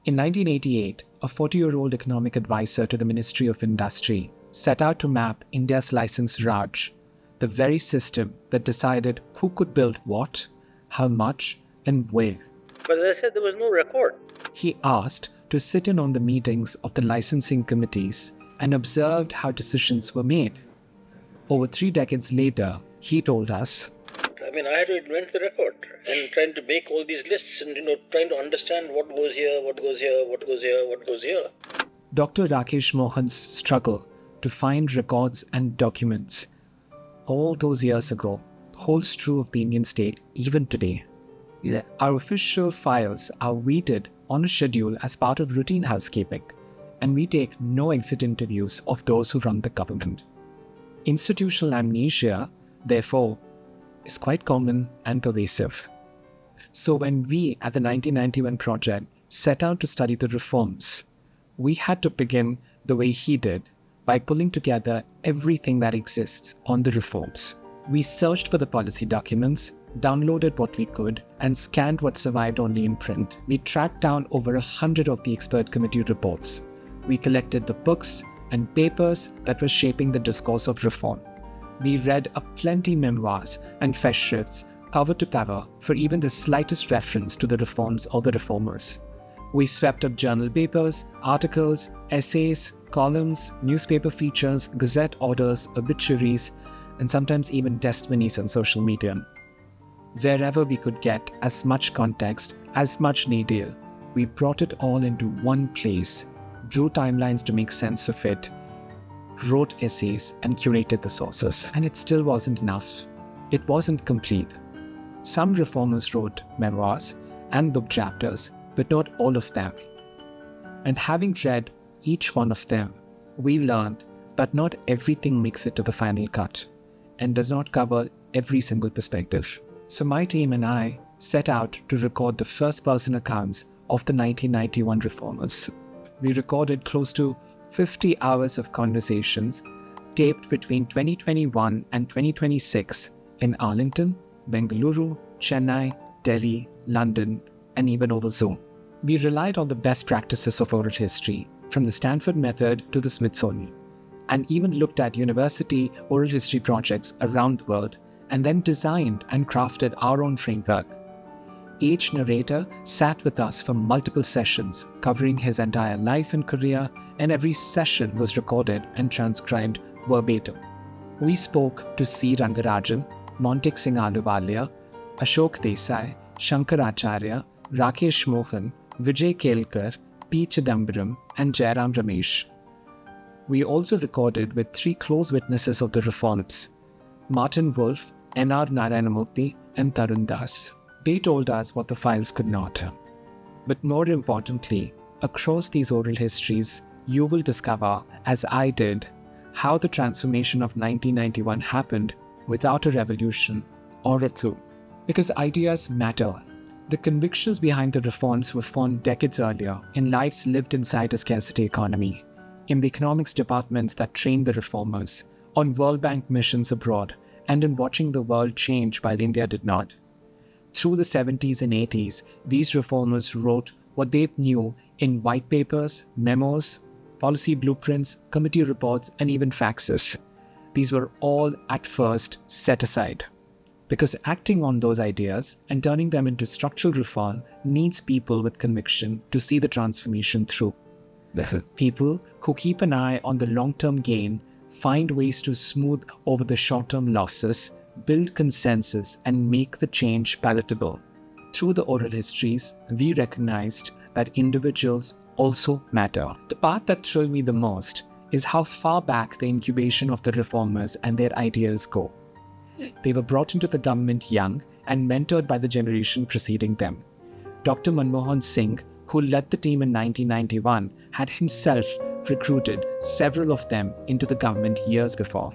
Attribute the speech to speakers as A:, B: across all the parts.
A: In 1988, a 40-year-old economic advisor to the Ministry of Industry set out to map India's license Raj, the very system that decided who could build what, how much, and where.
B: But as I said, there was no record.
A: He asked to sit in on the meetings of the licensing committees and observed how decisions were made. Over 3 decades later, he told us,
B: I had to invent the record and trying to make all these lists and trying to understand what goes here, what goes here, what goes here, what goes here.
A: Dr. Rakesh Mohan's struggle to find records and documents all those years ago holds true of the Indian state even today. Our official files are weeded on a schedule as part of routine housekeeping, and we take no exit interviews of those who run the government. Institutional amnesia, therefore, is quite common and pervasive. So when we at the 1991 project set out to study the reforms, we had to begin the way he did, by pulling together everything that exists on the reforms. We searched for the policy documents, downloaded what we could, and scanned what survived only in print. We tracked down over 100 of the expert committee reports. We collected the books and papers that were shaping the discourse of reform. We read aplenty memoirs and festshrifts cover to cover for even the slightest reference to the reforms or the reformers. We swept up journal papers, articles, essays, columns, newspaper features, gazette orders, obituaries, and sometimes even testimonies on social media. Wherever we could get as much context, as much detail, we brought it all into one place, drew timelines to make sense of it, wrote essays, and curated the sources. And it still wasn't enough. It wasn't complete. Some reformers wrote memoirs and book chapters, but not all of them. And having read each one of them, we learned that not everything makes it to the final cut and does not cover every single perspective. So my team and I set out to record the first-person accounts of the 1991 reformers. We recorded close to 50 hours of conversations taped between 2021 and 2026 in Arlington, Bengaluru, Chennai, Delhi, London, and even over Zoom. We relied on the best practices of oral history, from the Stanford method to the Smithsonian, and even looked at university oral history projects around the world, and then designed and crafted our own framework. Each narrator sat with us for multiple sessions, covering his entire life and career, and every session was recorded and transcribed verbatim. We spoke to C. Rangarajan, Montek Singh Ahluwalia, Ashok Desai, Shankaracharya, Rakesh Mohan, Vijay Kelkar, P. Chidambaram, and Jairam Ramesh. We also recorded with 3 close witnesses of the reforms, Martin Wolf, N.R. Narayanamurthy, and Tarun Das. They told us what the files could not. But more importantly, across these oral histories, you will discover, as I did, how the transformation of 1991 happened without a revolution or a coup. Because ideas matter. The convictions behind the reforms were formed decades earlier in lives lived inside a scarcity economy, in the economics departments that trained the reformers, on World Bank missions abroad, and in watching the world change while India did not. Through the 70s and 80s, these reformers wrote what they knew in white papers, memos, policy blueprints, committee reports, and even faxes. These were all at first set aside, because acting on those ideas and turning them into structural reform needs people with conviction to see the transformation through. People who keep an eye on the long-term gain, find ways to smooth over the short-term losses, build consensus, and make the change palatable. Through the oral histories, we recognized that individuals also matter. The part that thrilled me the most is how far back the incubation of the reformers and their ideas go. They were brought into the government young and mentored by the generation preceding them. Dr. Manmohan Singh, who led the team in 1991, had himself recruited several of them into the government years before.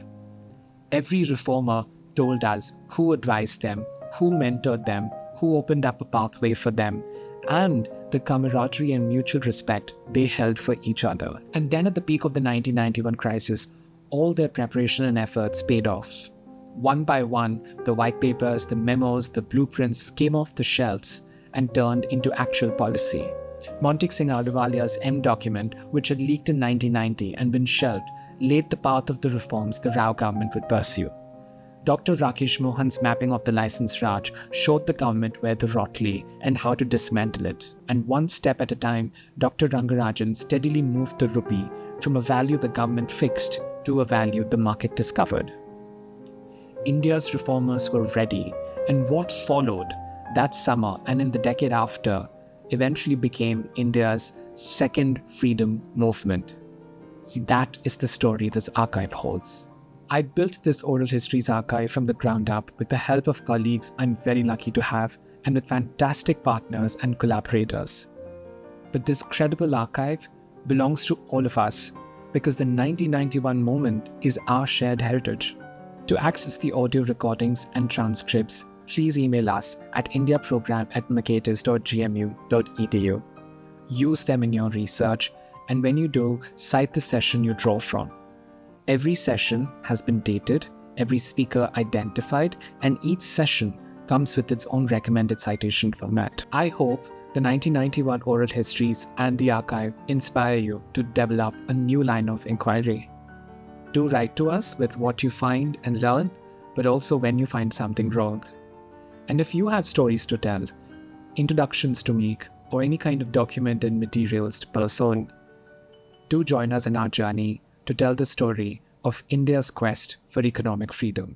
A: Every reformer told us who advised them, who mentored them, who opened up a pathway for them, and the camaraderie and mutual respect they held for each other. And then at the peak of the 1991 crisis, all their preparation and efforts paid off. One by one, the white papers, the memos, the blueprints came off the shelves and turned into actual policy. Montek Singh Ahluwalia's M document, which had leaked in 1990 and been shelved, laid the path of the reforms the Rao government would pursue. Dr. Rakesh Mohan's mapping of the license Raj showed the government where the rot lay and how to dismantle it. And one step at a time, Dr. Rangarajan steadily moved the rupee from a value the government fixed to a value the market discovered. India's reformers were ready, and what followed that summer and in the decade after eventually became India's second freedom movement. That is the story this archive holds. I built this oral histories archive from the ground up with the help of colleagues I'm very lucky to have and with fantastic partners and collaborators. But this credible archive belongs to all of us because the 1991 moment is our shared heritage. To access the audio recordings and transcripts, please email us at indiaprogram@mercatus.gmu.edu. Use them in your research, and when you do, cite the session you draw from. Every session has been dated, every speaker identified, and each session comes with its own recommended citation format. I hope the 1991 oral histories and the archive inspire you to develop a new line of inquiry. Do write to us with what you find and learn, but also when you find something wrong. And if you have stories to tell, introductions to make, or any kind of documented materials to pass on, do join us in our journey to tell the story of India's quest for economic freedom.